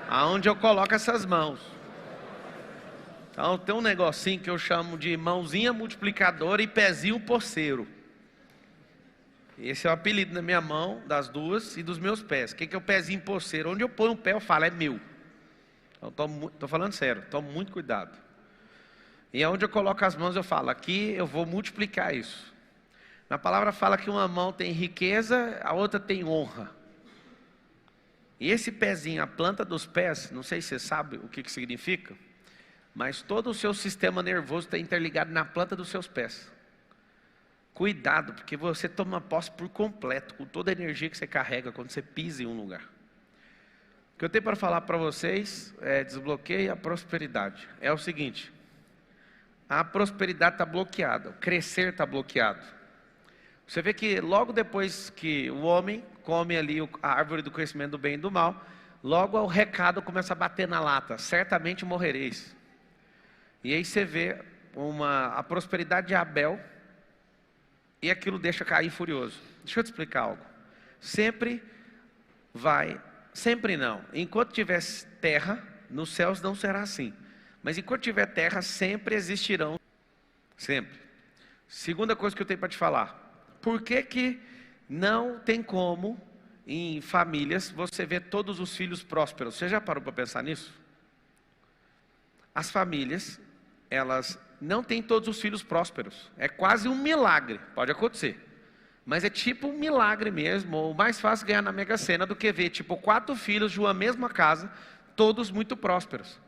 aonde eu coloco essas mãos. Então tem um negocinho que eu chamo de mãozinha multiplicadora e pezinho porceiro. Esse é o apelido na minha mão, das duas e dos meus pés. O que é o pezinho porceiro? Onde eu ponho o pé eu falo, é meu. Então estou falando sério, tome muito cuidado. E aonde eu coloco as mãos eu falo, aqui eu vou multiplicar isso. Na palavra fala que uma mão tem riqueza, a outra tem honra. E esse pezinho, a planta dos pés, não sei se você sabe o que significa, mas todo o seu sistema nervoso está interligado na planta dos seus pés. Cuidado, porque você toma posse por completo, com toda a energia que você carrega quando você pisa em um lugar. O que eu tenho para falar para vocês é desbloqueie a prosperidade. É o seguinte, a prosperidade está bloqueada, o crescer está bloqueado. Você vê que logo depois que o homem come ali a árvore do conhecimento do bem e do mal, logo o recado começa a bater na lata, certamente morrereis. E aí você vê a prosperidade de Abel, e aquilo deixa cair furioso. Deixa eu te explicar algo. Sempre não. Enquanto tiver terra, nos céus não será assim. Mas enquanto tiver terra, sempre existirão. Sempre. Segunda coisa que eu tenho para te falar. Por que não tem como, em famílias, você ver todos os filhos prósperos? Você já parou para pensar nisso? As famílias, elas não têm todos os filhos prósperos. É quase um milagre, pode acontecer. Mas é tipo um milagre mesmo, ou mais fácil ganhar na Mega Sena do que ver, tipo, 4 filhos de uma mesma casa, todos muito prósperos.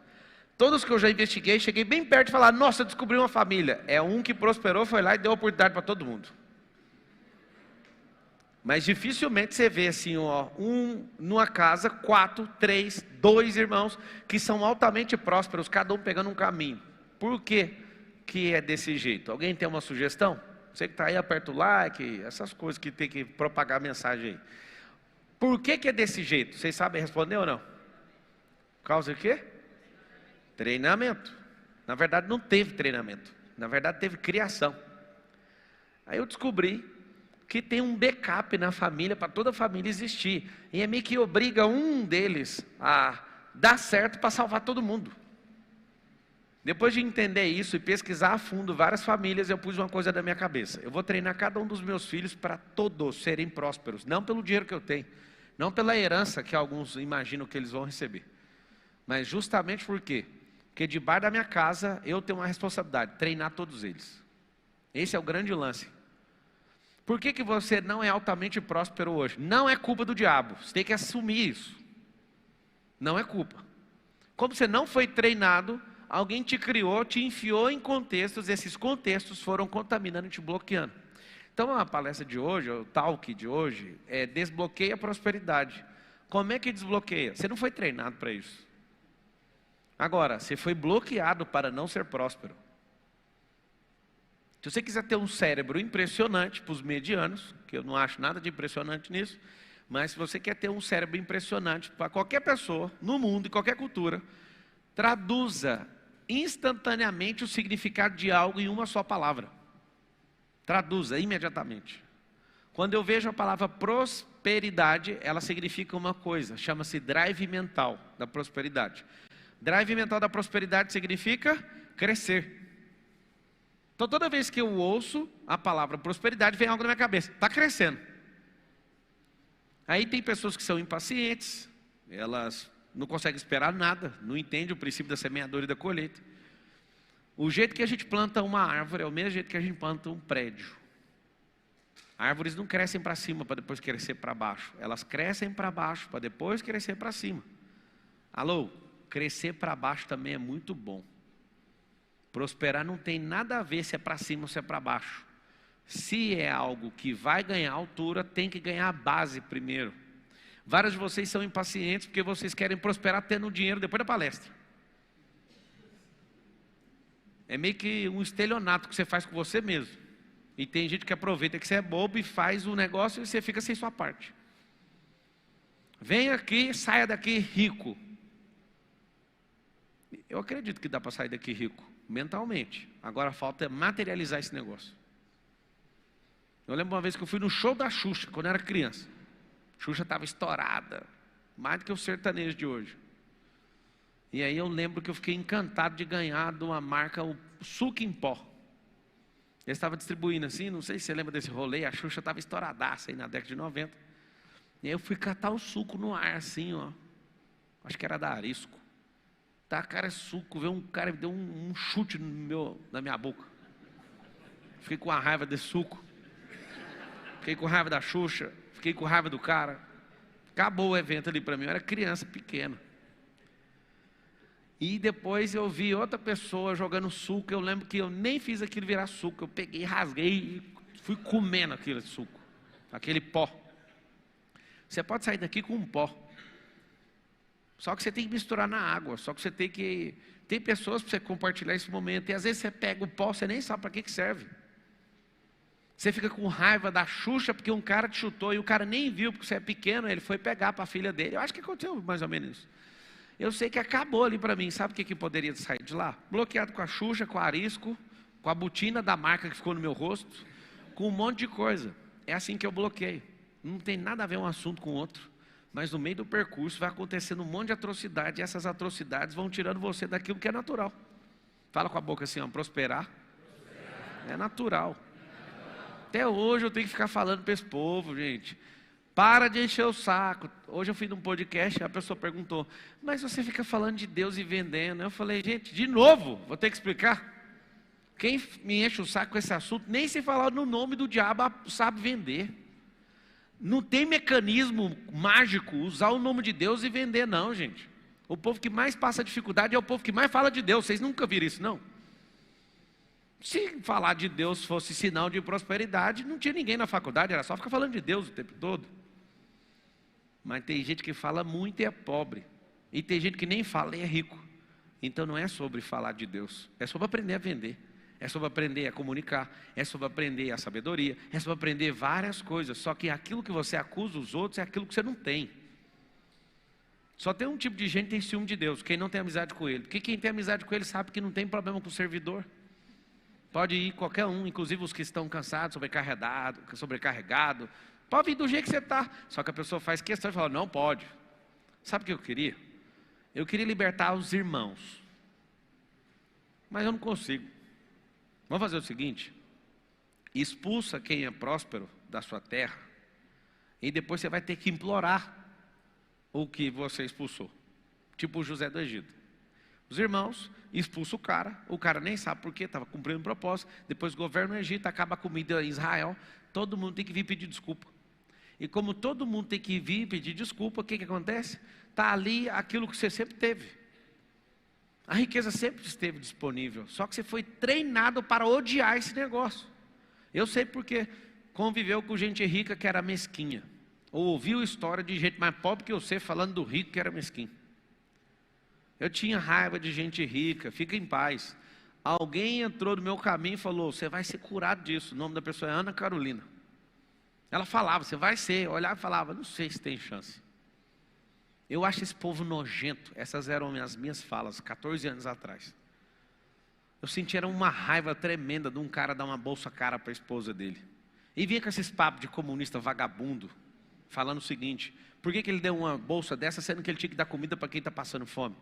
Todos que eu já investiguei, cheguei bem perto de falar, nossa, eu descobri uma família. É um que prosperou, foi lá e deu oportunidade para todo mundo. Mas dificilmente você vê assim, numa casa, 4, 3, 2 irmãos que são altamente prósperos, cada um pegando um caminho. Por que é desse jeito? Alguém tem uma sugestão? Você que está aí, aperta o like, essas coisas que tem que propagar a mensagem aí. Por que é desse jeito? Vocês sabem responder ou não? Por causa de quê? Treinamento. Na verdade não teve treinamento, na verdade teve criação. Aí eu descobri que tem um backup na família, para toda a família existir. E é meio que obriga um deles a dar certo para salvar todo mundo. Depois de entender isso e pesquisar a fundo várias famílias, eu pus uma coisa na minha cabeça. Eu vou treinar cada um dos meus filhos para todos serem prósperos. Não pelo dinheiro que eu tenho, não pela herança que alguns imaginam que eles vão receber. Mas justamente por quê? Porque debaixo da minha casa eu tenho uma responsabilidade, treinar todos eles. Esse é o grande lance. Por que você não é altamente próspero hoje? Não é culpa do diabo, você tem que assumir isso. Não é culpa. Como você não foi treinado, alguém te criou, te enfiou em contextos, esses contextos foram contaminando e te bloqueando. Então a palestra de hoje, o talk de hoje, é desbloqueia a prosperidade. Como é que desbloqueia? Você não foi treinado para isso. Agora, você foi bloqueado para não ser próspero. Se você quiser ter um cérebro impressionante para os medianos, que eu não acho nada de impressionante nisso, mas se você quer ter um cérebro impressionante para qualquer pessoa, no mundo, em qualquer cultura, traduza instantaneamente o significado de algo em uma só palavra. Traduza imediatamente. Quando eu vejo a palavra prosperidade, ela significa uma coisa, chama-se drive mental da prosperidade. Drive mental da prosperidade significa crescer. Então toda vez que eu ouço a palavra prosperidade, vem algo na minha cabeça, está crescendo. Aí tem pessoas que são impacientes, elas não conseguem esperar nada, não entendem o princípio da semeadura e da colheita. O jeito que a gente planta uma árvore é o mesmo jeito que a gente planta um prédio. Árvores não crescem para cima para depois crescer para baixo, elas crescem para baixo para depois crescer para cima. Alô, crescer para baixo também é muito bom. Prosperar não tem nada a ver se é para cima ou se é para baixo. Se é algo que vai ganhar altura, tem que ganhar a base primeiro. Vários de vocês são impacientes porque vocês querem prosperar tendo dinheiro depois da palestra. É meio que um estelionato que você faz com você mesmo. E tem gente que aproveita que você é bobo e faz o negócio e você fica sem sua parte. Venha aqui, saia daqui rico. Eu acredito que dá para sair daqui rico, mentalmente. Agora falta materializar esse negócio. Eu lembro uma vez que eu fui no show da Xuxa, quando eu era criança. Xuxa estava estourada. mais do que o sertanejo de hoje. E aí eu lembro que eu fiquei encantado de ganhar de uma marca o suco em pó. Eles estavam distribuindo assim, não sei se você lembra desse rolê, a Xuxa estava estouradaça aí na década de 90. E aí eu fui catar o suco no ar assim, ó. Acho que era da Arisco. Tá, cara, é suco, veio um cara me deu um chute na minha boca. Fiquei com a raiva desse suco. Fiquei com raiva da Xuxa, fiquei com raiva do cara. Acabou o evento ali para mim, eu era criança pequena. E depois eu vi outra pessoa jogando suco, eu lembro que eu nem fiz aquilo virar suco, eu peguei, rasguei e fui comendo aquele suco, aquele pó. Você pode sair daqui com um pó, só que você tem que misturar na água, só que você tem que... Tem pessoas para você compartilhar esse momento, e às vezes você pega o pó, você nem sabe para que serve. Você fica com raiva da Xuxa porque um cara te chutou e o cara nem viu porque você é pequeno, ele foi pegar para a filha dele. Eu acho que aconteceu mais ou menos isso. Eu sei que acabou ali para mim. Sabe o que poderia sair de lá? Bloqueado com a Xuxa, com a Arisco, com a botina da marca que ficou no meu rosto, com um monte de coisa. É assim que eu bloqueio. Não tem nada a ver um assunto com o outro. Mas no meio do percurso vai acontecendo um monte de atrocidade. E essas atrocidades vão tirando você daquilo que é natural. Fala com a boca assim, ó, prosperar. É natural. Até hoje eu tenho que ficar falando para esse povo, gente. Para de encher o saco. Hoje eu fui num podcast e a pessoa perguntou: mas você fica falando de Deus e vendendo? Eu falei: gente, de novo, vou ter que explicar. Quem me enche o saco com esse assunto, nem se falar no nome do diabo sabe vender. Não tem mecanismo mágico usar o nome de Deus e vender, não, gente. O povo que mais passa dificuldade é o povo que mais fala de Deus. Vocês nunca viram isso, não? Se falar de Deus fosse sinal de prosperidade, não tinha ninguém na faculdade, era só ficar falando de Deus o tempo todo. Mas tem gente que fala muito e é pobre. E tem gente que nem fala e é rico. Então não é sobre falar de Deus, é sobre aprender a vender. É sobre aprender a comunicar, é sobre aprender a sabedoria, é sobre aprender várias coisas. Só que aquilo que você acusa os outros é aquilo que você não tem. Só tem um tipo de gente que tem ciúme de Deus, quem não tem amizade com Ele. Porque quem tem amizade com Ele sabe que não tem problema com o servidor. Pode ir qualquer um, inclusive os que estão cansados, sobrecarregado. Pode vir do jeito que você está. Só que a pessoa faz questão de falar: não pode. Sabe o que eu queria? Eu queria libertar os irmãos. Mas eu não consigo. Vamos fazer o seguinte: expulsa quem é próspero da sua terra. E depois você vai ter que implorar o que você expulsou. Tipo o José do Egito. Os irmãos expulsam o cara nem sabe por quê, estava cumprindo o propósito. Depois governa o Egito, acaba a comida em Israel. Todo mundo tem que vir pedir desculpa. E como todo mundo tem que vir pedir desculpa, o que acontece? Está ali aquilo que você sempre teve. A riqueza sempre esteve disponível, só que você foi treinado para odiar esse negócio. Eu sei porque conviveu com gente rica que era mesquinha, ou ouviu história de gente mais pobre que você falando do rico que era mesquinho. Eu tinha raiva de gente rica, fica em paz. Alguém entrou no meu caminho e falou: você vai ser curado disso. O nome da pessoa é Ana Carolina. Ela falava: você vai ser. Eu olhava e falava: não sei se tem chance. Eu acho esse povo nojento. Essas eram as minhas falas, 14 anos atrás. Eu sentia uma raiva tremenda de um cara dar uma bolsa cara para a esposa dele. E vinha com esses papos de comunista vagabundo, falando o seguinte: por que ele deu uma bolsa dessa, sendo que ele tinha que dar comida para quem está passando fome?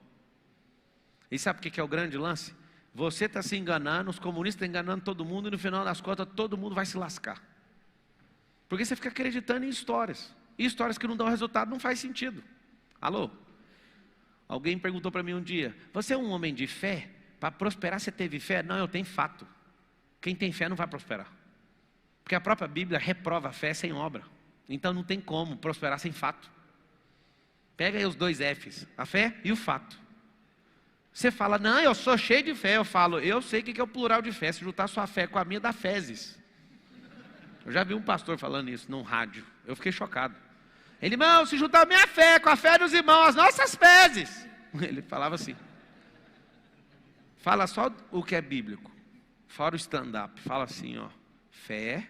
E sabe o que é o grande lance? Você está se enganando, os comunistas estão enganando todo mundo, e no final das contas todo mundo vai se lascar. Porque você fica acreditando em histórias. E histórias que não dão resultado não faz sentido. Alô? Alguém perguntou para mim um dia: você é um homem de fé? Para prosperar você teve fé? Não, eu tenho fato. Quem tem fé não vai prosperar. Porque a própria Bíblia reprova a fé sem obra. Então não tem como prosperar sem fato. Pega aí os dois F's, a fé e o fato. Você fala: não, eu sou cheio de fé. Eu falo: eu sei o que é o plural de fé. Se juntar sua fé com a minha, dá fezes. Eu já vi um pastor falando isso num rádio. Eu fiquei chocado. Ele: irmão, se juntar a minha fé com a fé dos irmãos, as nossas fezes. Ele falava assim. Fala só o que é bíblico. Fora o stand-up. Fala assim, ó: fé.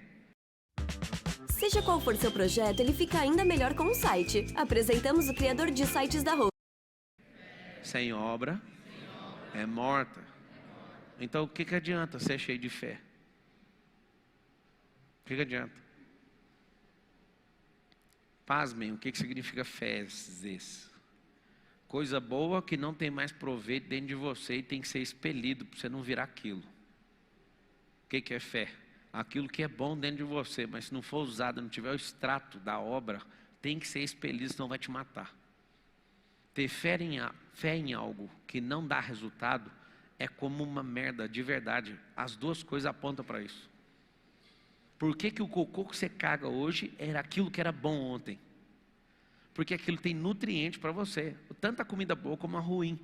Seja qual for seu projeto, ele fica ainda melhor com o site. Apresentamos o criador de sites da Host. Sem obra é morta. Então o que adianta ser cheio de fé? O que adianta? Pasmem, o que significa fezes? Coisa boa que não tem mais proveito dentro de você e tem que ser expelido para você não virar aquilo. O que é fé? Aquilo que é bom dentro de você, mas se não for usado, não tiver o extrato da obra, tem que ser expelido, senão vai te matar. Ter fé em algo que não dá resultado é como uma merda de verdade. As duas coisas apontam para isso. Por que o cocô que você caga hoje era aquilo que era bom ontem? Porque aquilo tem nutriente para você. Tanto a comida boa como a ruim.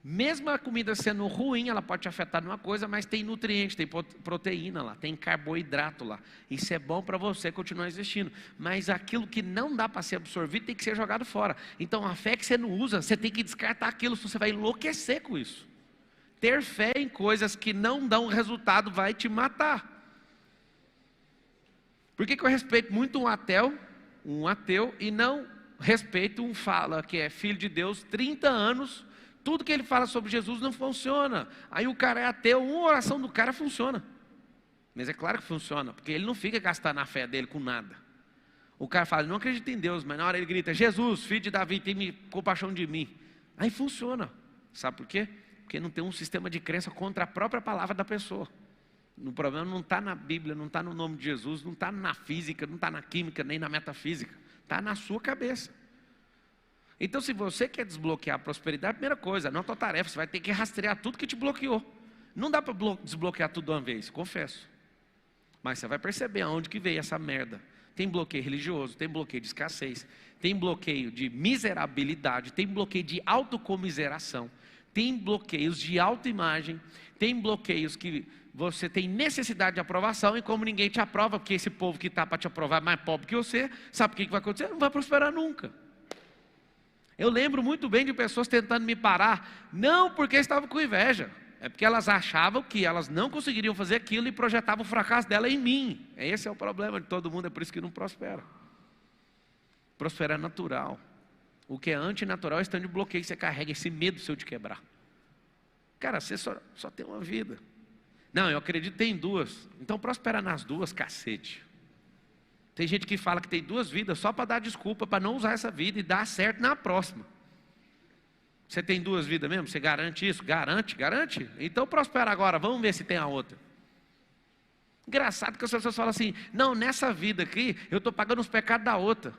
Mesmo a comida sendo ruim, ela pode te afetar numa coisa, mas tem nutriente, tem proteína lá, tem carboidrato lá. Isso é bom para você continuar existindo. Mas aquilo que não dá para ser absorvido tem que ser jogado fora. Então a fé que você não usa, você tem que descartar aquilo, senão você vai enlouquecer com isso. Ter fé em coisas que não dão resultado vai te matar. Por que eu respeito muito um ateu e não respeito um fala que é filho de Deus, 30 anos, tudo que ele fala sobre Jesus não funciona. Aí o cara é ateu, uma oração do cara funciona. Mas é claro que funciona, porque ele não fica gastando a fé dele com nada. O cara fala, não acredita em Deus, mas na hora ele grita, Jesus, filho de Davi, tem compaixão de mim. Aí funciona. Sabe por quê? Porque não tem um sistema de crença contra a própria palavra da pessoa. O problema não está na Bíblia, não está no nome de Jesus, não está na física, não está na química, nem na metafísica. Está na sua cabeça. Então, se você quer desbloquear a prosperidade, a primeira coisa, não é a tua tarefa, você vai ter que rastrear tudo que te bloqueou. Não dá para desbloquear tudo de uma vez, confesso. Mas você vai perceber aonde que veio essa merda. Tem bloqueio religioso, tem bloqueio de escassez, tem bloqueio de miserabilidade, tem bloqueio de autocomiseração, tem bloqueios de autoimagem, tem bloqueios que você tem necessidade de aprovação e como ninguém te aprova, porque esse povo que está para te aprovar é mais pobre que você, sabe o que vai acontecer? Não vai prosperar nunca. Eu lembro muito bem de pessoas tentando me parar, não porque estavam com inveja, é porque elas achavam que elas não conseguiriam fazer aquilo e projetavam o fracasso dela em mim. Esse é o problema de todo mundo, é por isso que não prospera. Prosperar é natural. O que é antinatural é esse tanto de bloqueio que você carrega, esse medo seu de quebrar. Cara, você só tem uma vida. Não, eu acredito que tem duas. Então prospera nas duas, cacete. Tem gente que fala que tem duas vidas só para dar desculpa, para não usar essa vida e dar certo na próxima. Você tem duas vidas mesmo? Você garante isso? Garante? Então prospera agora, vamos ver se tem a outra. Engraçado que as pessoas falam assim, não, nessa vida aqui, eu estou pagando os pecados da outra.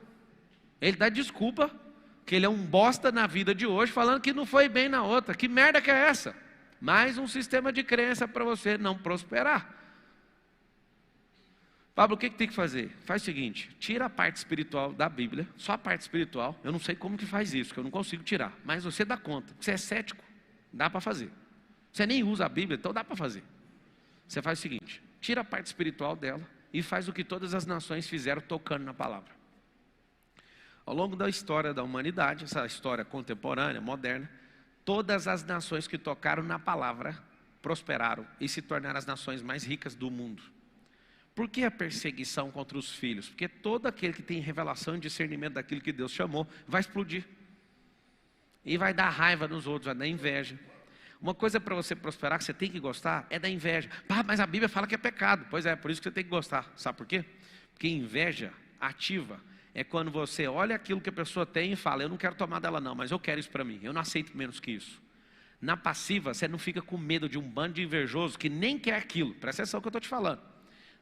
Ele dá desculpa, que ele é um bosta na vida de hoje, falando que não foi bem na outra. Que merda que é essa? Mais um sistema de crença para você não prosperar. Pablo, o que tem que fazer? Faz o seguinte, tira a parte espiritual da Bíblia, só a parte espiritual. Eu não sei como que faz isso, que eu não consigo tirar. Mas você dá conta, você é cético, dá para fazer. Você nem usa a Bíblia, então dá para fazer. Você faz o seguinte, tira a parte espiritual dela e faz o que todas as nações fizeram tocando na palavra. Ao longo da história da humanidade, essa história contemporânea, moderna, todas as nações que tocaram na palavra prosperaram e se tornaram as nações mais ricas do mundo. Por que a perseguição contra os filhos? Porque todo aquele que tem revelação e discernimento daquilo que Deus chamou, vai explodir. E vai dar raiva nos outros, vai dar inveja. Uma coisa para você prosperar, que você tem que gostar, é da inveja. Mas a Bíblia fala que é pecado. Pois é, por isso que você tem que gostar. Sabe por quê? Porque inveja ativa é quando você olha aquilo que a pessoa tem e fala, eu não quero tomar dela não, mas eu quero isso para mim, eu não aceito menos que isso. Na passiva, você não fica com medo de um bando de invejoso que nem quer aquilo. Presta atenção no que eu estou te falando.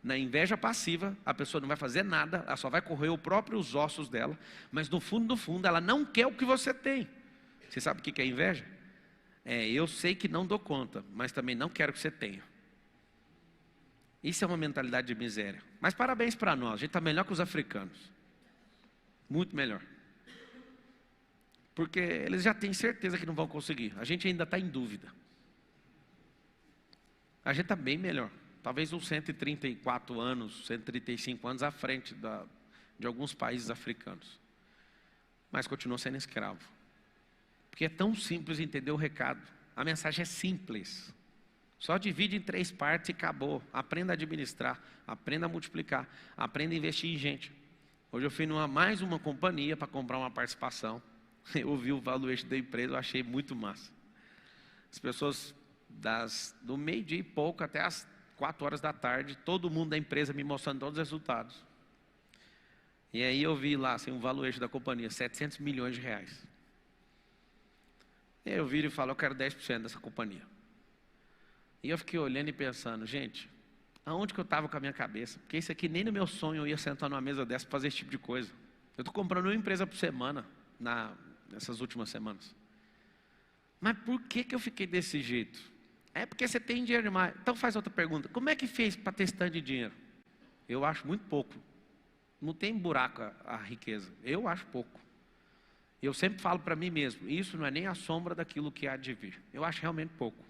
Na inveja passiva, a pessoa não vai fazer nada, ela só vai corroer os próprios ossos dela, mas no fundo, ela não quer o que você tem. Você sabe o que é inveja? Eu sei que não dou conta, mas também não quero que você tenha. Isso é uma mentalidade de miséria. Mas parabéns para nós, a gente está melhor que os africanos. Muito melhor. Porque eles já têm certeza que não vão conseguir, a gente ainda está em dúvida. A gente está bem melhor. Talvez uns 134 anos, 135 anos à frente de alguns países africanos. Mas continua sendo escravo. Porque é tão simples entender o recado. A mensagem é simples. Só divide em 3 partes e acabou. Aprenda a administrar, aprenda a multiplicar, aprenda a investir em gente. Hoje eu fui mais uma companhia para comprar uma participação. Eu ouvi o valuation da empresa, eu achei muito massa. As pessoas do meio-dia e pouco até as 4 horas da tarde, todo mundo da empresa me mostrando todos os resultados. E aí eu vi lá assim, um valuation da companhia, 700 milhões de reais. E aí eu viro e falo, eu quero 10% dessa companhia. E eu fiquei olhando e pensando, gente, aonde que eu estava com a minha cabeça? Porque isso aqui nem no meu sonho eu ia sentar numa mesa dessa para fazer esse tipo de coisa. Eu estou comprando uma empresa por semana, nessas últimas semanas. Mas por que eu fiquei desse jeito? É porque você tem dinheiro demais. Então faz outra pergunta, como é que fez para ter esse tanto de dinheiro? Eu acho muito pouco. Não tem buraco a riqueza, eu acho pouco. Eu sempre falo para mim mesmo, isso não é nem a sombra daquilo que há de vir. Eu acho realmente pouco.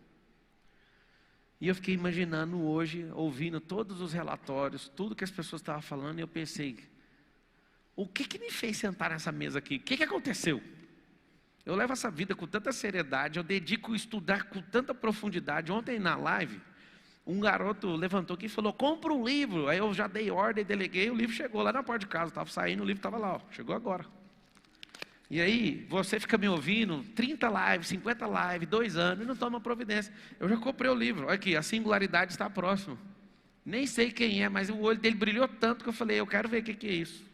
E eu fiquei imaginando hoje, ouvindo todos os relatórios, tudo que as pessoas estavam falando, e eu pensei, o que me fez sentar nessa mesa aqui? O que aconteceu? Eu levo essa vida com tanta seriedade, eu dedico a estudar com tanta profundidade. Ontem na live, um garoto levantou aqui e falou, compra um livro. Aí eu já dei ordem, deleguei, o livro chegou lá na porta de casa, estava saindo, o livro estava lá, ó, chegou agora. E aí, você fica me ouvindo, 30 lives, 50 lives, 2 anos, e não toma providência. Eu já comprei o livro, olha aqui, a singularidade está próximo. Nem sei quem é, mas o olho dele brilhou tanto que eu falei, eu quero ver o que é isso.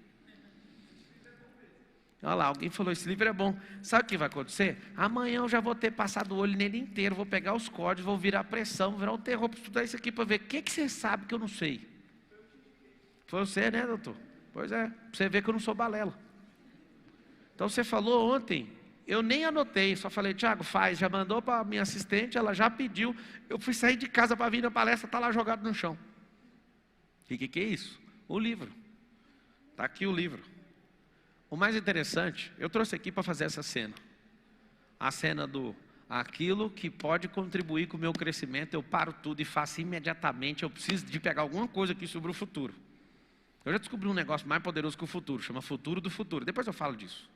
Olha lá, alguém falou, esse livro é bom. Sabe o que vai acontecer? Amanhã eu já vou ter passado o olho nele inteiro, vou pegar os códigos, vou virar pressão, vou virar um terror para estudar isso aqui, para ver o que você sabe que eu não sei. Foi você, né, doutor? Pois é, para você ver que eu não sou balela. Então você falou ontem, eu nem anotei, só falei, Tiago, faz, já mandou para a minha assistente, ela já pediu, eu fui sair de casa para vir na palestra, está lá jogado no chão. E o que é isso? O livro. Está aqui o livro. O mais interessante, eu trouxe aqui para fazer essa cena. A cena do aquilo que pode contribuir com o meu crescimento, eu paro tudo e faço imediatamente, eu preciso de pegar alguma coisa aqui sobre o futuro. Eu já descobri um negócio mais poderoso que o futuro, chama futuro do futuro, depois eu falo disso.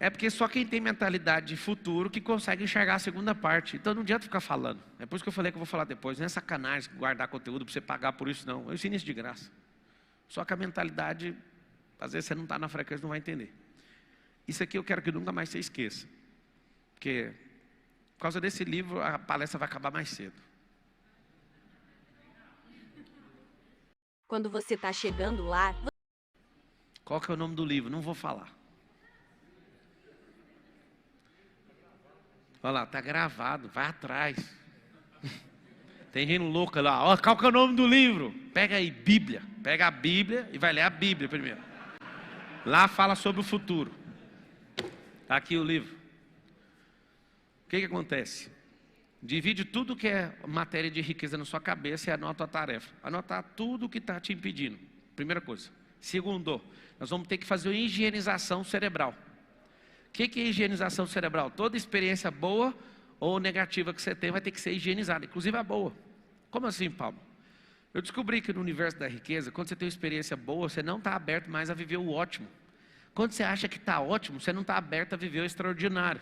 É porque só quem tem mentalidade de futuro que consegue enxergar a segunda parte. Então não adianta ficar falando. É por isso que eu falei que eu vou falar depois. Não é sacanagem guardar conteúdo para você pagar por isso, não. Eu ensino isso de graça. Só que a mentalidade, às vezes você não está na frequência, não vai entender. Isso aqui eu quero que nunca mais você esqueça. Porque, por causa desse livro, a palestra vai acabar mais cedo. Quando você está chegando lá... Qual que é o nome do livro? Não vou falar. Olha lá, está gravado, vai atrás. Tem gente louca lá, ó, qual que é o nome do livro? Pega aí, Bíblia. Pega a Bíblia e vai ler a Bíblia primeiro. Lá fala sobre o futuro. Está aqui o livro. O que acontece? Divide tudo que é matéria de riqueza na sua cabeça e anota a tarefa. Anotar tudo que está te impedindo. Primeira coisa. Segundo, nós vamos ter que fazer uma higienização cerebral. O que é higienização cerebral? Toda experiência boa ou negativa que você tem vai ter que ser higienizada, inclusive a boa. Como assim, Paulo? Eu descobri que no universo da riqueza, quando você tem uma experiência boa, você não está aberto mais a viver o ótimo. Quando você acha que está ótimo, você não está aberto a viver o extraordinário.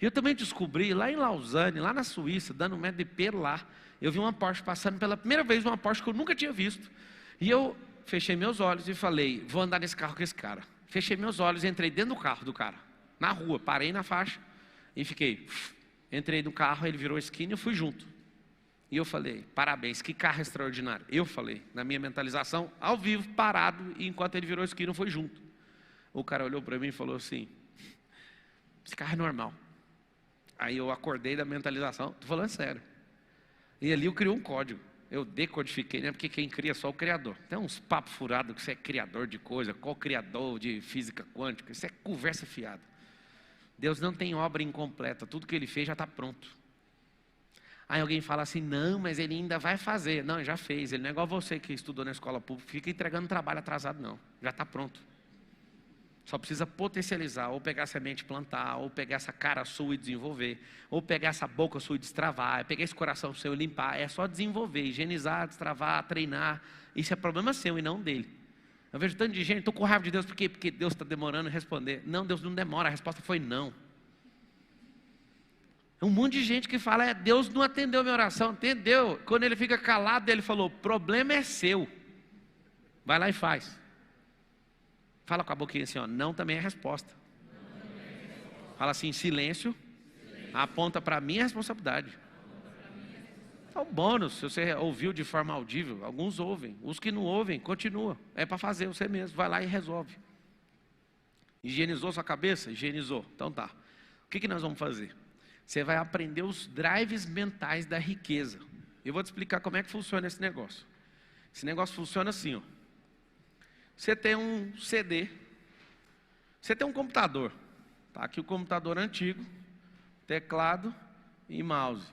Eu também descobri, lá em Lausanne, lá na Suíça, dando um metro de pelo lá, eu vi uma Porsche passando pela primeira vez, uma Porsche que eu nunca tinha visto. E eu fechei meus olhos e falei, vou andar nesse carro com esse cara. Fechei meus olhos e entrei dentro do carro do cara. Na rua, parei na faixa e fiquei, entrei no carro, ele virou a esquina e eu fui junto. E eu falei, parabéns, que carro extraordinário. Eu falei, na minha mentalização, ao vivo, parado, e enquanto ele virou a esquina, eu fui junto. O cara olhou para mim e falou assim, esse carro é normal. Aí eu acordei da mentalização, estou falando sério. E ali eu criei um código, eu decodifiquei, né? Porque quem cria é só o criador. Tem uns papos furados que você é criador de coisa, co-criador de física quântica, isso é conversa fiada. Deus não tem obra incompleta, tudo que Ele fez já está pronto. Aí alguém fala assim, não, mas Ele ainda vai fazer. Não, Ele já fez, Ele não é igual você que estudou na escola pública, fica entregando trabalho atrasado, não. Já está pronto. Só precisa potencializar, ou pegar a semente e plantar, ou pegar essa cara sua e desenvolver, ou pegar essa boca sua e destravar, pegar esse coração seu e limpar. É só desenvolver, higienizar, destravar, treinar. Isso é problema seu e não dele. Eu vejo tanto de gente, estou com raiva de Deus, por quê? Porque Deus está demorando em responder. Não, Deus não demora, a resposta foi não. Um monte de gente que fala, Deus não atendeu a minha oração, entendeu? Quando ele fica calado, ele falou, problema é seu. Vai lá e faz. Fala com a boquinha assim, ó, não também é resposta. Fala assim, silêncio, aponta para a minha responsabilidade. É um bônus, se você ouviu de forma audível, alguns ouvem. Os que não ouvem, continua. É para fazer você mesmo, vai lá e resolve. Higienizou sua cabeça? Higienizou. Então tá. O que nós vamos fazer? Você vai aprender os drives mentais da riqueza. Eu vou te explicar como é que funciona esse negócio. Esse negócio funciona assim, ó. Você tem um CD, você tem um computador. Tá aqui o computador antigo, teclado e mouse.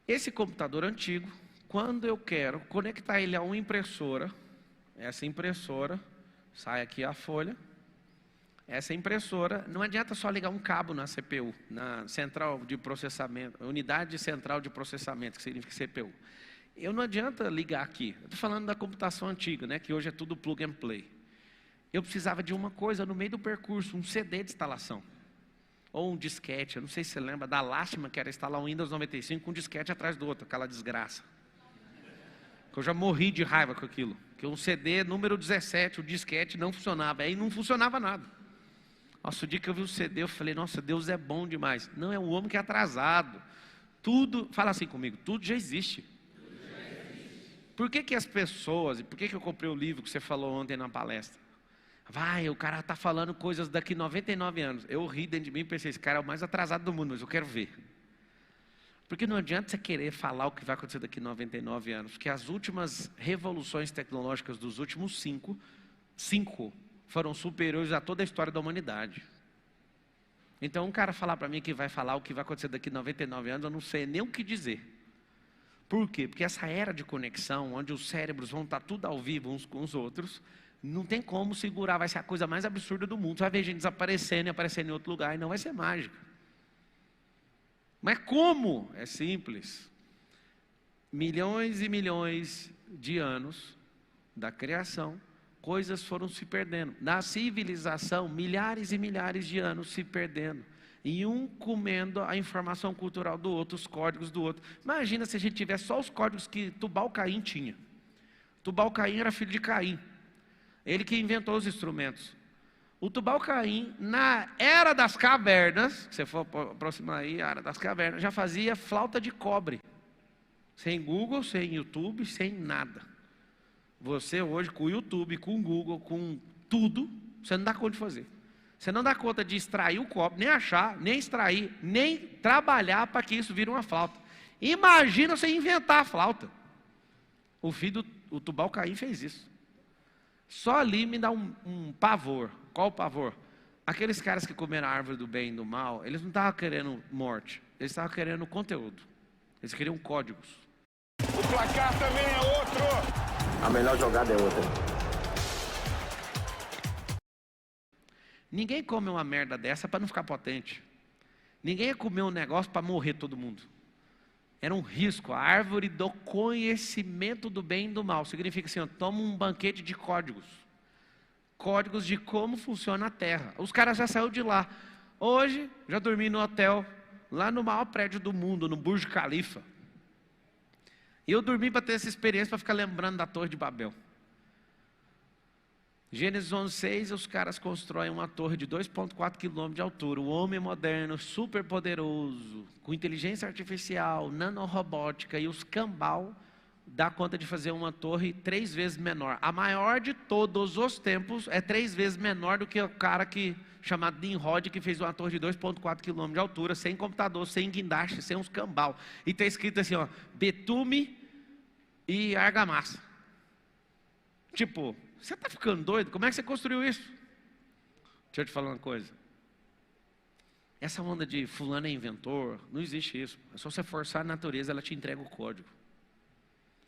Esse computador antigo, quando eu quero conectar ele a uma impressora, essa impressora, sai aqui a folha. Essa impressora, não adianta só ligar um cabo na CPU, na central de processamento, unidade central de processamento, que significa CPU. Não adianta ligar aqui. Eu estou falando da computação antiga, né, que hoje é tudo plug and play. Eu precisava de uma coisa no meio do percurso, um CD de instalação. Ou um disquete, eu não sei se você lembra da lástima que era instalar um Windows 95 com um disquete atrás do outro, aquela desgraça. Eu já morri de raiva com aquilo. Que um CD número 17, o disquete não funcionava, aí não funcionava nada. Nossa, o dia que eu vi o CD, eu falei, nossa, Deus é bom demais. Não, é um homem que é atrasado. Tudo, fala assim comigo, tudo já existe. Por que as pessoas, e por que eu comprei o livro que você falou ontem na palestra? O cara está falando coisas daqui 99 anos. Eu ri dentro de mim e pensei, esse cara é o mais atrasado do mundo, mas eu quero ver. Porque não adianta você querer falar o que vai acontecer daqui 99 anos, porque as últimas revoluções tecnológicas dos últimos cinco foram superiores a toda a história da humanidade. Então um cara falar para mim que vai falar o que vai acontecer daqui 99 anos, eu não sei nem o que dizer. Por quê? Porque essa era de conexão, onde os cérebros vão estar tudo ao vivo uns com os outros, não tem como segurar, vai ser a coisa mais absurda do mundo. Você vai ver gente desaparecendo e aparecendo em outro lugar, e não vai ser mágica. Mas como? É simples. Milhões e milhões de anos da criação, coisas foram se perdendo. Na civilização, milhares e milhares de anos se perdendo. E um comendo a informação cultural do outro, os códigos do outro. Imagina se a gente tivesse só os códigos que Tubal-Caim tinha. Tubal-Caim era filho de Caim. Ele que inventou os instrumentos. O Tubal-Caim, na Era das Cavernas, se você for aproximar aí, a Era das Cavernas, já fazia flauta de cobre. Sem Google, sem YouTube, sem nada. Você hoje, com o YouTube, com o Google, com tudo, você não dá conta de fazer. Você não dá conta de extrair o cobre, nem achar, nem extrair, nem trabalhar para que isso vire uma flauta. Imagina você inventar a flauta. O filho do Tubal-Caim fez isso. Só ali me dá um pavor. Qual o pavor? Aqueles caras que comeram a árvore do bem e do mal, eles não estavam querendo morte, eles estavam querendo conteúdo. Eles queriam códigos. O placar também é outro. A melhor jogada é outra. Ninguém come uma merda dessa para não ficar potente. Ninguém ia comer um negócio para morrer todo mundo. Era um risco. A árvore do conhecimento do bem e do mal. Significa assim, toma um banquete de códigos. Códigos de como funciona a Terra. Os caras já saíram de lá. Hoje, já dormi no hotel, lá no maior prédio do mundo, no Burj Khalifa. E eu dormi para ter essa experiência, para ficar lembrando da Torre de Babel. Gênesis 11:6, os caras constroem uma torre de 2,4 km de altura. O homem moderno, super poderoso, com inteligência artificial, nanorobótica e os cambal, dá conta de fazer uma torre 3 vezes menor. A maior de todos os tempos é 3 vezes menor do que o cara chamado Nimrod, que fez uma torre de 2,4 km de altura, sem computador, sem guindaste, sem uns cambal. E está escrito assim, betume e argamassa. Tipo, você está ficando doido? Como é que você construiu isso? Deixa eu te falar uma coisa. Essa onda de fulano é inventor, não existe isso. É só você forçar a natureza, ela te entrega o código.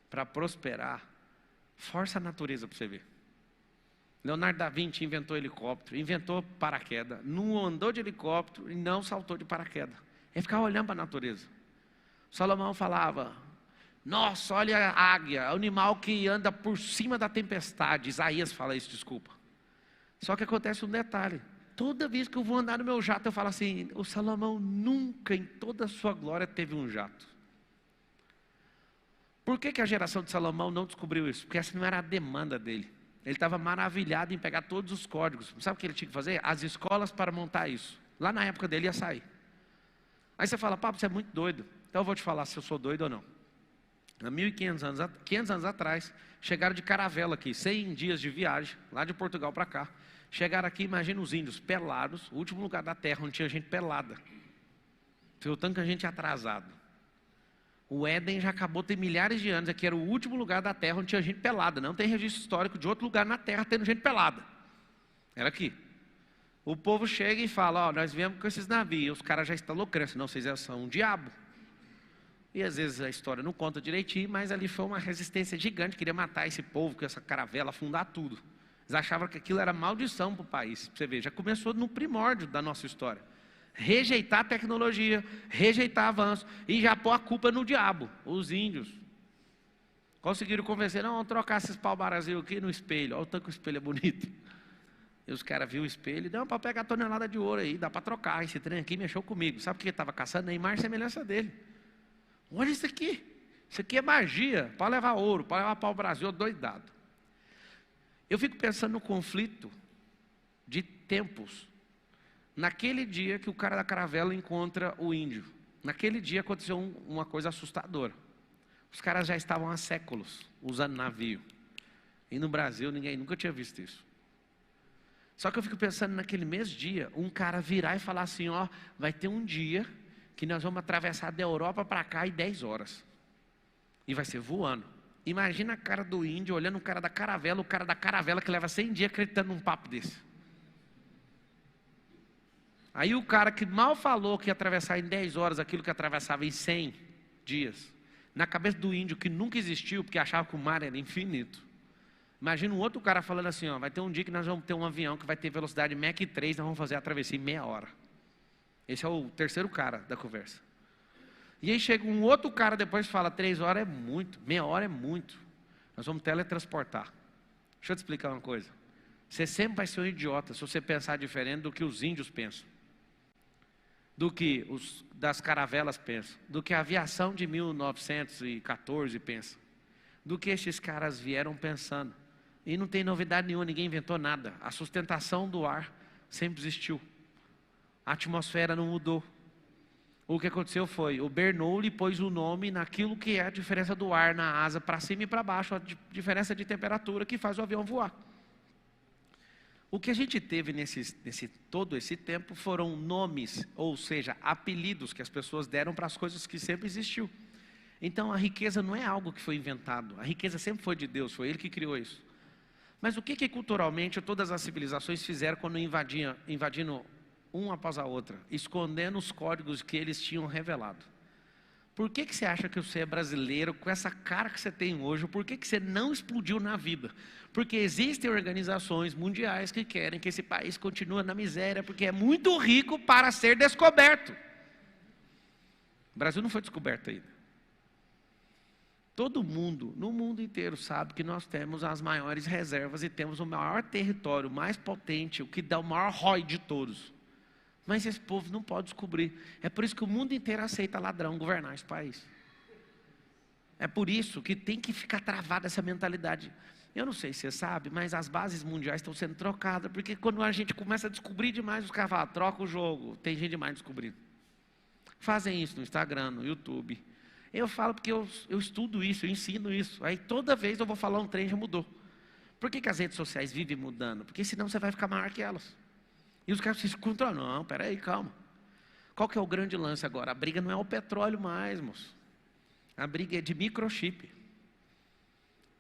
Para prosperar, força a natureza para você ver. Leonardo da Vinci inventou helicóptero, inventou paraquedas, não andou de helicóptero e não saltou de paraquedas. É ficar olhando para a natureza. Salomão falava, nossa, olha a águia, animal que anda por cima da tempestade. Isaías fala isso, desculpa. Só que acontece um detalhe. Toda vez que eu vou andar no meu jato, eu falo assim, o Salomão nunca em toda a sua glória teve um jato. Por que a geração de Salomão não descobriu isso? Porque essa não era a demanda dele. Ele estava maravilhado em pegar todos os códigos. Sabe o que ele tinha que fazer? As escolas para montar isso. Lá na época dele ia sair. Aí você fala, Pablo, você é muito doido. Então eu vou te falar se eu sou doido ou não. Há 500 anos atrás, chegaram de caravela aqui, 100 dias de viagem, lá de Portugal para cá. Chegaram aqui, imagina os índios pelados, o último lugar da terra onde tinha gente pelada. Foi o tanto que a gente é atrasado. O Éden já acabou, tem milhares de anos, aqui era o último lugar da terra onde tinha gente pelada. Não tem registro histórico de outro lugar na terra tendo gente pelada. Era aqui. O povo chega e fala, ó, nós viemos com esses navios, os caras já estão loucando, não, vocês são um diabo. E às vezes a história não conta direitinho, mas ali foi uma resistência gigante, queria matar esse povo com essa caravela, afundar tudo. Eles achavam que aquilo era maldição para o país. Você vê, já começou no primórdio da nossa história. Rejeitar a tecnologia, rejeitar avanço e já pôr a culpa no diabo, os índios. Conseguiram convencer, não, vamos trocar esses pau-brasil aqui no espelho, olha o tanto que o espelho é bonito. E os caras viram o espelho, não, para pegar a tonelada de ouro aí, dá para trocar, esse trem aqui mexeu comigo. Sabe o que ele estava caçando? Neymar, semelhança dele. Olha isso aqui é magia, pode levar ouro, pode levar pau-brasil, doidado. Eu fico pensando no conflito de tempos. Naquele dia que o cara da caravela encontra o índio, naquele dia aconteceu uma coisa assustadora. Os caras já estavam há séculos usando navio. E no Brasil ninguém nunca tinha visto isso. Só que eu fico pensando naquele mesmo dia, um cara virar e falar assim, ó, vai ter um dia que nós vamos atravessar da Europa para cá em 10 horas. E vai ser voando. Imagina a cara do índio olhando o cara da caravela que leva 100 dias acreditando num papo desse. Aí o cara que mal falou que ia atravessar em 10 horas aquilo que atravessava em 100 dias, na cabeça do índio que nunca existiu, porque achava que o mar era infinito. Imagina um outro cara falando assim, ó, vai ter um dia que nós vamos ter um avião que vai ter velocidade Mach 3, nós vamos fazer a travessia em meia hora. Esse é o terceiro cara da conversa. E aí chega um outro cara depois e fala, 3 horas é muito, meia hora é muito. Nós vamos teletransportar. Deixa eu te explicar uma coisa. Você sempre vai ser um idiota se você pensar diferente do que os índios pensam. Do que os das caravelas pensam. Do que a aviação de 1914 pensa. Do que esses caras vieram pensando. E não tem novidade nenhuma, ninguém inventou nada. A sustentação do ar sempre existiu. A atmosfera não mudou. O que aconteceu foi, o Bernoulli pôs o nome naquilo que é a diferença do ar na asa para cima e para baixo, a diferença de temperatura que faz o avião voar. O que a gente teve todo esse tempo foram nomes, ou seja, apelidos que as pessoas deram para as coisas que sempre existiu. Então a riqueza não é algo que foi inventado, a riqueza sempre foi de Deus, foi Ele que criou isso. Mas o que culturalmente todas as civilizações fizeram quando invadindo uma após a outra, escondendo os códigos que eles tinham revelado? Por que você acha que você é brasileiro com essa cara que você tem hoje? Por que você não explodiu na vida? Porque existem organizações mundiais que querem que esse país continue na miséria, porque é muito rico para ser descoberto. O Brasil não foi descoberto ainda. Todo mundo, no mundo inteiro, sabe que nós temos as maiores reservas e temos o maior território, mais potente, o que dá o maior ROI de todos. Mas esse povo não pode descobrir. É por isso que o mundo inteiro aceita ladrão governar esse país. É por isso que tem que ficar travada essa mentalidade. Eu não sei se você sabe, mas as bases mundiais estão sendo trocadas, porque quando a gente começa a descobrir demais, os caras falam, troca o jogo, tem gente demais descobrindo. Fazem isso no Instagram, no YouTube. Eu falo porque eu estudo isso, eu ensino isso. Aí toda vez eu vou falar um trem, já mudou. Por que as redes sociais vivem mudando? Porque senão você vai ficar maior que elas. E os caras se encontram, não, peraí, calma. Qual que é o grande lance agora? A briga não é o petróleo mais, moço. A briga é de microchip.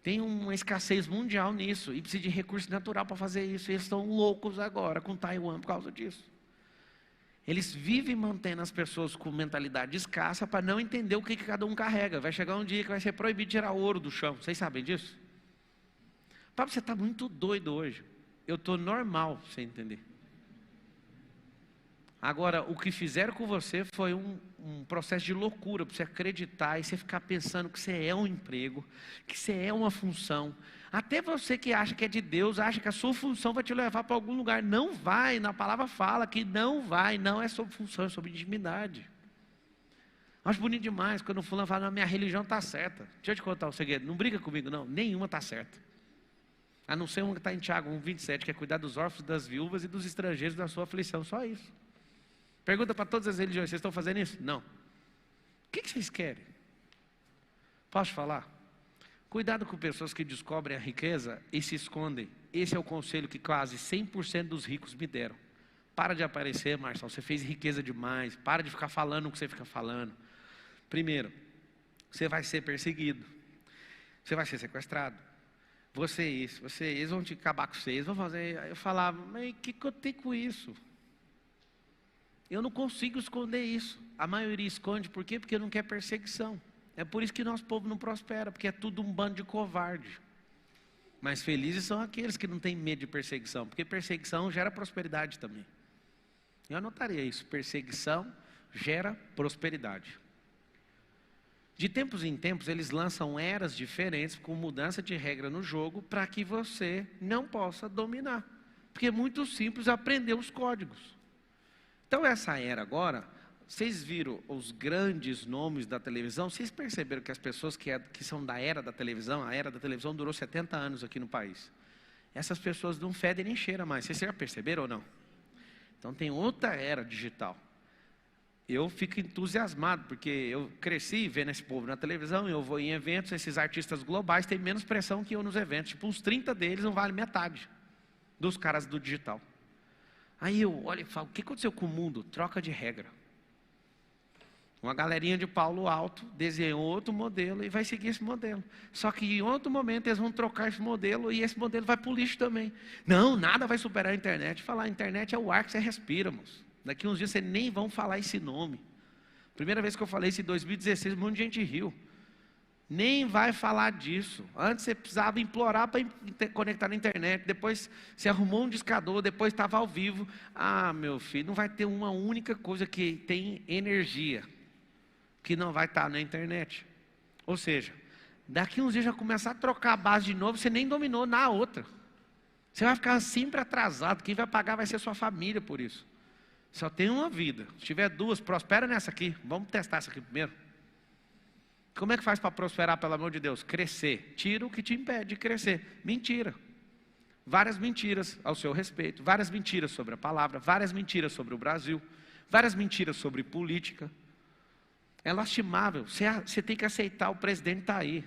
Tem uma escassez mundial nisso, e precisa de recurso natural para fazer isso. E eles estão loucos agora com Taiwan por causa disso. Eles vivem mantendo as pessoas com mentalidade escassa para não entender o que cada um carrega. Vai chegar um dia que vai ser proibido tirar ouro do chão. Vocês sabem disso? Papai, você está muito doido hoje. Eu estou normal, sem entender. Agora, o que fizeram com você foi um processo de loucura, para você acreditar e você ficar pensando que você é um emprego, que você é uma função. Até você que acha que é de Deus, acha que a sua função vai te levar para algum lugar. Não vai, na palavra fala que não vai, não é sobre função, é sobre intimidade. Acho bonito demais quando o fulano fala, minha religião está certa. Deixa eu te contar um segredo, não briga comigo não, nenhuma está certa. A não ser uma que está em Tiago 1,27, que é cuidar dos órfãos, das viúvas e dos estrangeiros da sua aflição, só isso. Pergunta para todas as religiões, vocês estão fazendo isso? Não. que vocês querem? Posso falar? Cuidado com pessoas que descobrem a riqueza e se escondem. Esse é o conselho que quase 100% dos ricos me deram. Para de aparecer, Marcelo, você fez riqueza demais. Para de ficar falando o que você fica falando. Primeiro, você vai ser perseguido. Você vai ser sequestrado. Vocês vão te acabar com vocês. Vão fazer. Eu falava, mas o que eu tenho com isso? Eu não consigo esconder isso. A maioria esconde, por quê? Porque não quer perseguição. É por isso que nosso povo não prospera, porque é tudo um bando de covarde. Mas felizes são aqueles que não têm medo de perseguição, porque perseguição gera prosperidade também. Eu anotaria isso, perseguição gera prosperidade. De tempos em tempos, eles lançam eras diferentes, com mudança de regra no jogo, para que você não possa dominar. Porque é muito simples aprender os códigos. Então essa era agora, vocês viram os grandes nomes da televisão, vocês perceberam que as pessoas que são da era da televisão, a era da televisão durou 70 anos aqui no país. Essas pessoas não fedem nem cheiram mais, vocês já perceberam ou não? Então tem outra era digital. Eu fico entusiasmado, porque eu cresci vendo esse povo na televisão, eu vou em eventos, esses artistas globais têm menos pressão que eu nos eventos, tipo uns 30 deles não vale metade dos caras do digital. Aí eu olho e falo, o que aconteceu com o mundo? Troca de regra. Uma galerinha de Paulo Alto desenhou outro modelo e vai seguir esse modelo. Só que em outro momento eles vão trocar esse modelo e esse modelo vai para o lixo também. Não, nada vai superar a internet. Falar, a internet é o ar que você respira, moço. Daqui uns dias vocês nem vão falar esse nome. Primeira vez que eu falei isso em 2016, um monte de gente riu. Nem vai falar disso. Antes você precisava implorar para conectar na internet. Depois você arrumou um discador, depois estava ao vivo. Ah, meu filho, não vai ter uma única coisa que tem energia que não vai estar na internet. Ou seja, daqui uns dias já começar a trocar a base de novo, você nem dominou na outra. Você vai ficar sempre atrasado, quem vai pagar vai ser sua família por isso. Só tem uma vida, se tiver duas, prospera nessa aqui, vamos testar essa aqui primeiro. Como é que faz para prosperar, pelo amor de Deus? Crescer, tira o que te impede de crescer, mentira. Várias mentiras ao seu respeito, várias mentiras sobre a palavra, várias mentiras sobre o Brasil, várias mentiras sobre política. É lastimável, você tem que aceitar, o presidente está aí.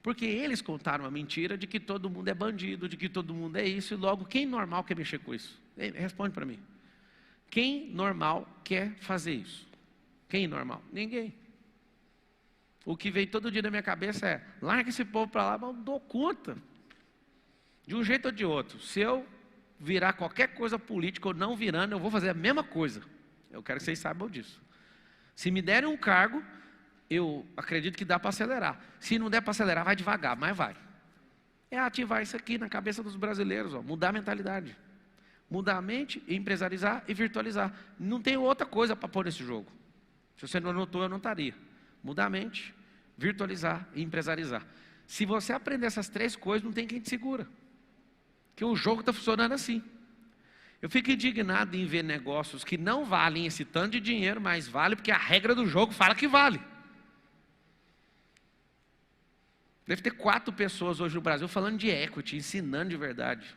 Porque eles contaram a mentira de que todo mundo é bandido, de que todo mundo é isso, e logo, quem normal quer mexer com isso? Responde para mim. Quem normal quer fazer isso? Quem normal? Ninguém. O que vem todo dia na minha cabeça é, larga esse povo para lá, mas eu dou conta. De um jeito ou de outro. Se eu virar qualquer coisa política ou não virando, eu vou fazer a mesma coisa. Eu quero que vocês saibam disso. Se me derem um cargo, eu acredito que dá para acelerar. Se não der para acelerar, vai devagar, mas vai. É ativar isso aqui na cabeça dos brasileiros, ó, mudar a mentalidade. Mudar a mente, empresarizar e virtualizar. Não tem outra coisa para pôr nesse jogo. Se você não anotou, eu não estaria. Mudar a mente, virtualizar e empresarizar. Se você aprender essas três coisas, não tem quem te segura. Porque o jogo está funcionando assim. Eu fico indignado em ver negócios que não valem esse tanto de dinheiro, mas vale porque a regra do jogo fala que vale. Deve ter 4 pessoas hoje no Brasil falando de equity, ensinando de verdade.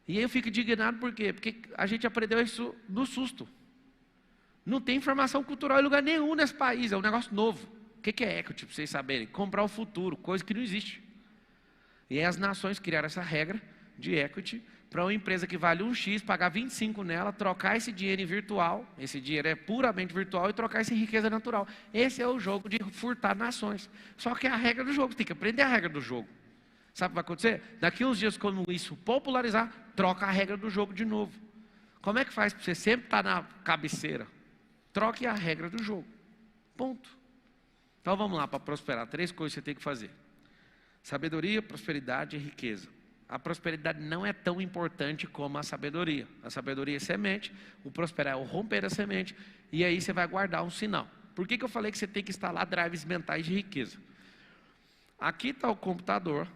E aí eu fico indignado por quê? Porque a gente aprendeu isso no susto. Não tem informação cultural em lugar nenhum nesse país, é um negócio novo. O que é equity, para vocês saberem? Comprar o futuro, coisa que não existe. E aí as nações criaram essa regra de equity para uma empresa que vale 1 X, pagar 25 nela, trocar esse dinheiro em virtual, esse dinheiro é puramente virtual, e trocar isso em riqueza natural. Esse é o jogo de furtar nações. Só que é a regra do jogo, você tem que aprender a regra do jogo. Sabe o que vai acontecer? Daqui uns dias, quando isso popularizar, troca a regra do jogo de novo. Como é que faz para você sempre estar na cabeceira? Troque a regra do jogo. Ponto. Então vamos lá, para prosperar. 3 coisas que você tem que fazer. Sabedoria, prosperidade e riqueza. A prosperidade não é tão importante como a sabedoria. A sabedoria é semente, o prosperar é o romper a semente, e aí você vai guardar um sinal. Por que eu falei que você tem que instalar drives mentais de riqueza? Aqui está o computador,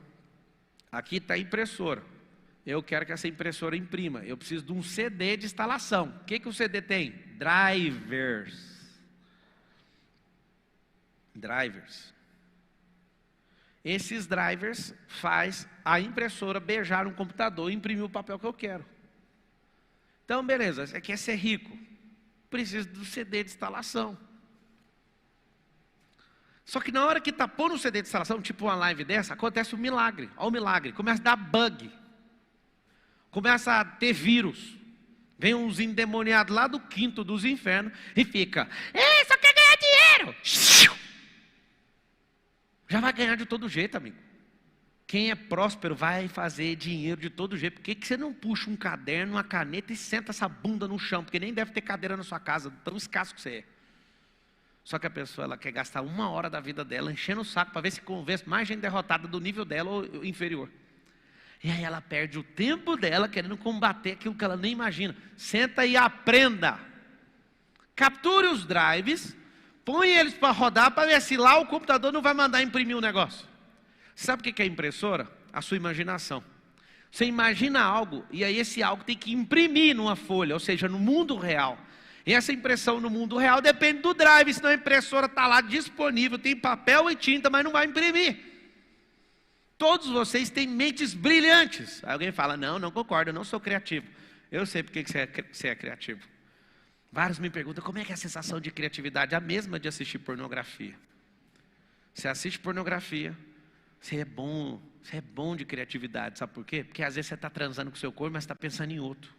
aqui está a impressora. Eu quero que essa impressora imprima. Eu preciso de um CD de instalação. O que o CD tem? Drivers. Drivers. Esses drivers faz a impressora beijar um computador e imprimir o papel que eu quero. Então, beleza, você quer ser rico. precisa do CD de instalação. Só que na hora que está pondo o CD de instalação, tipo uma live dessa, acontece um milagre. Olha o milagre. Começa a dar bug. Começa a ter vírus. Vem uns endemoniados lá do quinto dos infernos e fica: ei, só quer ganhar dinheiro. Já vai ganhar de todo jeito, amigo. Quem é próspero vai fazer dinheiro de todo jeito. Por que você não puxa um caderno, uma caneta e senta essa bunda no chão? Porque nem deve ter cadeira na sua casa, tão escasso que você é. Só que a pessoa, ela quer gastar 1 hora da vida dela enchendo o saco para ver se convence mais gente derrotada do nível dela ou inferior. E aí ela perde o tempo dela querendo combater aquilo que ela nem imagina. Senta e aprenda. Capture os drives, põe eles para rodar para ver se lá o computador não vai mandar imprimir o negócio. Sabe o que é impressora? A sua imaginação. Você imagina algo e aí esse algo tem que imprimir numa folha, ou seja, no mundo real. E essa impressão no mundo real depende do drive, senão a impressora está lá disponível, tem papel e tinta, mas não vai imprimir. Todos vocês têm mentes brilhantes. Aí alguém fala: não concordo, eu não sou criativo. Eu sei porque você é criativo. Vários me perguntam: como é que é a sensação de criatividade? A mesma de assistir pornografia. Você assiste pornografia, você é bom de criatividade, sabe por quê? Porque às vezes você está transando com o seu corpo, mas está pensando em outro.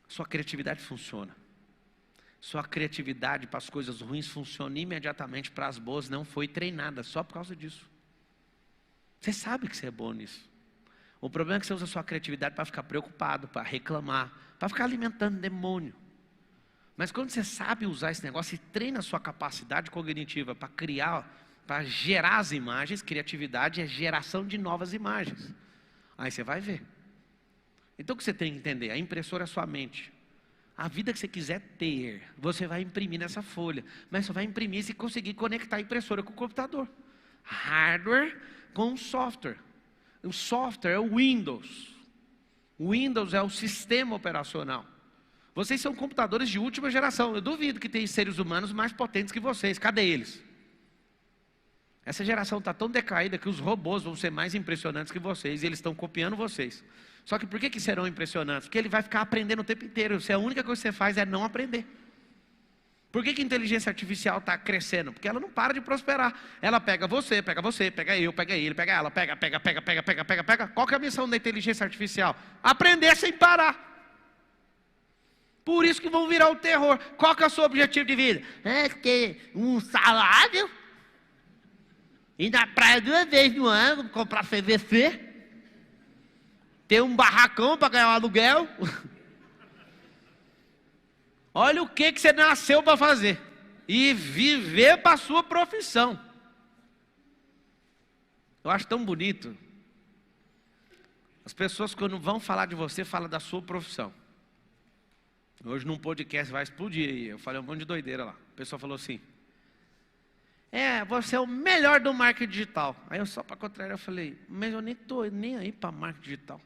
Sua criatividade funciona. Sua criatividade para as coisas ruins funciona imediatamente para as boas. Não foi treinada só por causa disso. Você sabe que você é bom nisso. O problema é que você usa a sua criatividade para ficar preocupado, para reclamar, para ficar alimentando demônio. Mas quando você sabe usar esse negócio e treina a sua capacidade cognitiva para criar, para gerar as imagens, criatividade é geração de novas imagens. Aí você vai ver. Então o que você tem que entender? A impressora é a sua mente. A vida que você quiser ter, você vai imprimir nessa folha. Mas só vai imprimir se conseguir conectar a impressora com o computador. Hardware com software. O software é o Windows. O Windows é o sistema operacional. Vocês são computadores de última geração. Eu duvido que tem seres humanos mais potentes que vocês. Cadê eles? Essa geração está tão decaída que os robôs vão ser mais impressionantes que vocês. E eles estão copiando vocês. Só que por que serão impressionantes? Porque ele vai ficar aprendendo o tempo inteiro. Se a única coisa que você faz é não aprender. Por que a inteligência artificial está crescendo? Porque ela não para de prosperar. Ela pega você, pega eu, pega ele, pega ela, pega. Qual que é a missão da inteligência artificial? Aprender sem parar. Por isso que vão virar o terror. Qual que é o seu objetivo de vida? É ter um salário, ir na praia 2 vezes no ano, comprar CVC, ter um barracão para ganhar um aluguel. Olha o que você nasceu para fazer. E viver para a sua profissão. Eu acho tão bonito. As pessoas, quando vão falar de você, falam da sua profissão. Hoje num podcast vai explodir aí. Eu falei um monte de doideira lá. O pessoal falou assim: você é o melhor do marketing digital. Aí eu só para contrariar, eu falei: mas eu nem estou nem aí para marketing digital.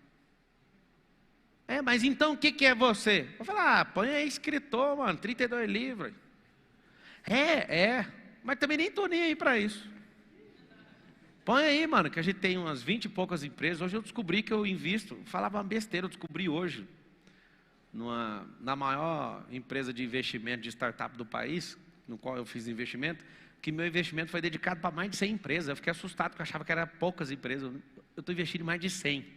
Mas então o que é você? Eu falei: põe aí escritor, mano, 32 livros. Mas também nem estou nem aí para isso. Põe aí, mano, que a gente tem umas 20 e poucas empresas. Hoje eu descobri que eu invisto, falava uma besteira, eu descobri hoje, na maior empresa de investimento de startup do país, no qual eu fiz investimento, que meu investimento foi dedicado para mais de 100 empresas. Eu fiquei assustado, porque eu achava que eram poucas empresas. Eu estou investindo em mais de 100.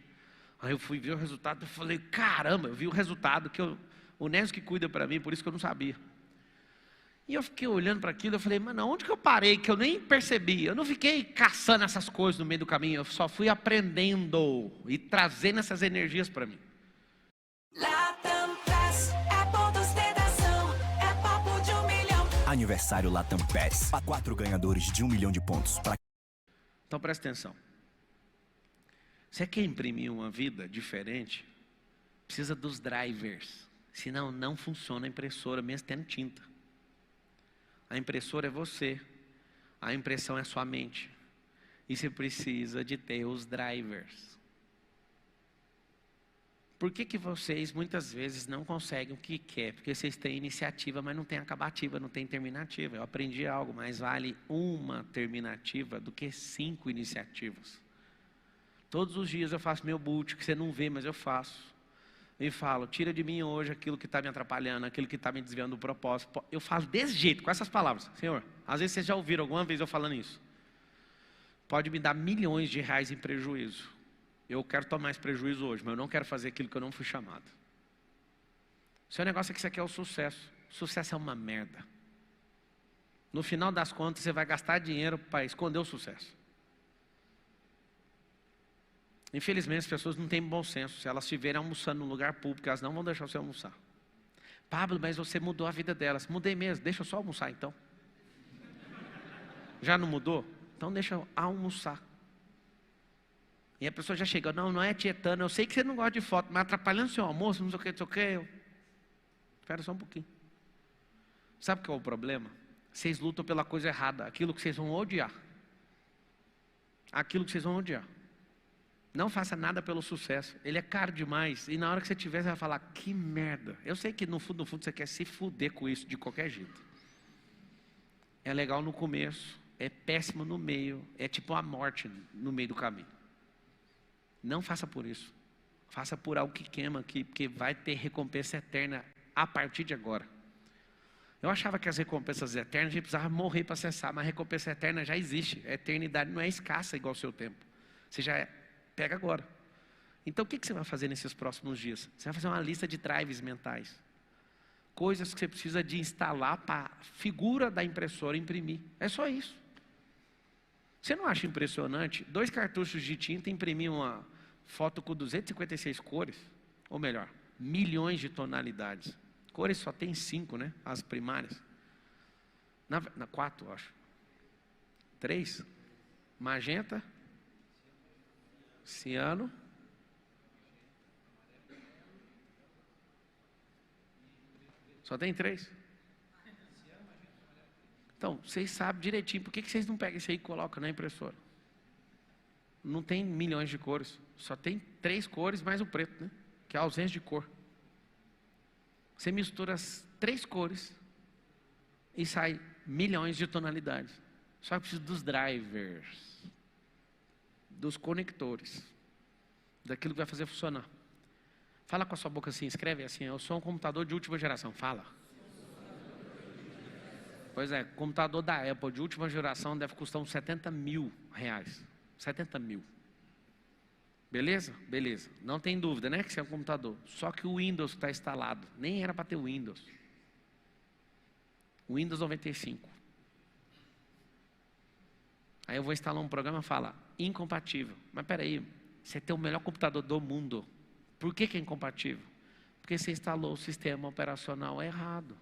Aí eu fui ver o resultado e falei: caramba, eu vi o resultado, que o Nésio que cuida para mim, por isso que eu não sabia. E eu fiquei olhando para aquilo, eu falei: mano, onde que eu parei, que eu nem percebi? Eu não fiquei caçando essas coisas no meio do caminho, eu só fui aprendendo e trazendo essas energias para mim. Latam Pass é pontos redação, é papo de 1 milhão. Aniversário Latam Pass. Há 4 ganhadores de 1 milhão de pontos. Então presta atenção. Você quer imprimir uma vida diferente? Precisa dos drivers. Senão não funciona a impressora, mesmo tendo tinta. A impressora é você. A impressão é sua mente. E você precisa de ter os drivers. Por que vocês muitas vezes não conseguem o que quer? Porque vocês têm iniciativa, mas não tem acabativa, não tem terminativa. Eu aprendi algo: mais vale uma terminativa do que 5 iniciativas. Todos os dias eu faço meu boot, que você não vê, mas eu faço. e falo, tira de mim hoje aquilo que está me atrapalhando, aquilo que está me desviando do propósito. Eu falo desse jeito, com essas palavras. Senhor, às vezes vocês já ouviram alguma vez eu falando isso. Pode me dar milhões de reais em prejuízo. Eu quero tomar esse prejuízo hoje, mas eu não quero fazer aquilo que eu não fui chamado. O seu negócio é que você quer o sucesso. Sucesso é uma merda. No final das contas, você vai gastar dinheiro para esconder o sucesso. Infelizmente, as pessoas não têm bom senso. Se elas estiverem almoçando num lugar público, elas não vão deixar você almoçar. Pablo, mas você mudou a vida delas. Mudei mesmo, deixa eu só almoçar então. Já não mudou? Então deixa eu almoçar. E a pessoa já chega, não é tietando, eu sei que você não gosta de foto, mas atrapalhando o seu almoço, não sei o que. Espera só um pouquinho. Sabe qual é o problema? Vocês lutam pela coisa errada, aquilo que vocês vão odiar. Aquilo que vocês vão odiar. Não faça nada pelo sucesso, ele é caro demais. E na hora que você tiver, você vai falar, que merda. Eu sei que no fundo você quer se fuder com isso de qualquer jeito. É legal no começo, é péssimo no meio, é tipo a morte no meio do caminho. Não faça por isso. Faça por algo que queima aqui, porque vai ter recompensa eterna a partir de agora. Eu achava que as recompensas eternas a gente precisava morrer para acessar, mas a recompensa eterna já existe. A eternidade não é escassa igual ao seu tempo. Você já pega agora. Então o que você vai fazer nesses próximos dias? Você vai fazer uma lista de drives mentais. Coisas que você precisa de instalar para a figura da impressora imprimir. É só isso. Você não acha impressionante 2 cartuchos de tinta imprimir uma foto com 256 cores? Ou melhor, milhões de tonalidades. Cores só tem 5, né? As primárias. Na 4, eu acho. 3. Magenta. Ciano. Só tem 3. Então, vocês sabem direitinho, por que vocês não pegam isso aí e colocam na impressora? Não tem milhões de cores, só tem 3 cores mais o preto, né? Que é a ausência de cor. Você mistura as 3 cores e sai milhões de tonalidades. Só que precisa dos drivers, dos conectores, daquilo que vai fazer funcionar. Fala com a sua boca assim, escreve assim, eu sou um computador de última geração, fala. Pois é, computador da Apple de última geração deve custar uns 70 mil reais. 70 mil. Beleza? Beleza. Não tem dúvida, né, que isso é um computador. Só que o Windows está instalado. Nem era para ter o Windows. O Windows 95. Aí eu vou instalar um programa e fala, incompatível. Mas peraí, você tem o melhor computador do mundo. Por que é incompatível? Porque você instalou o sistema operacional errado.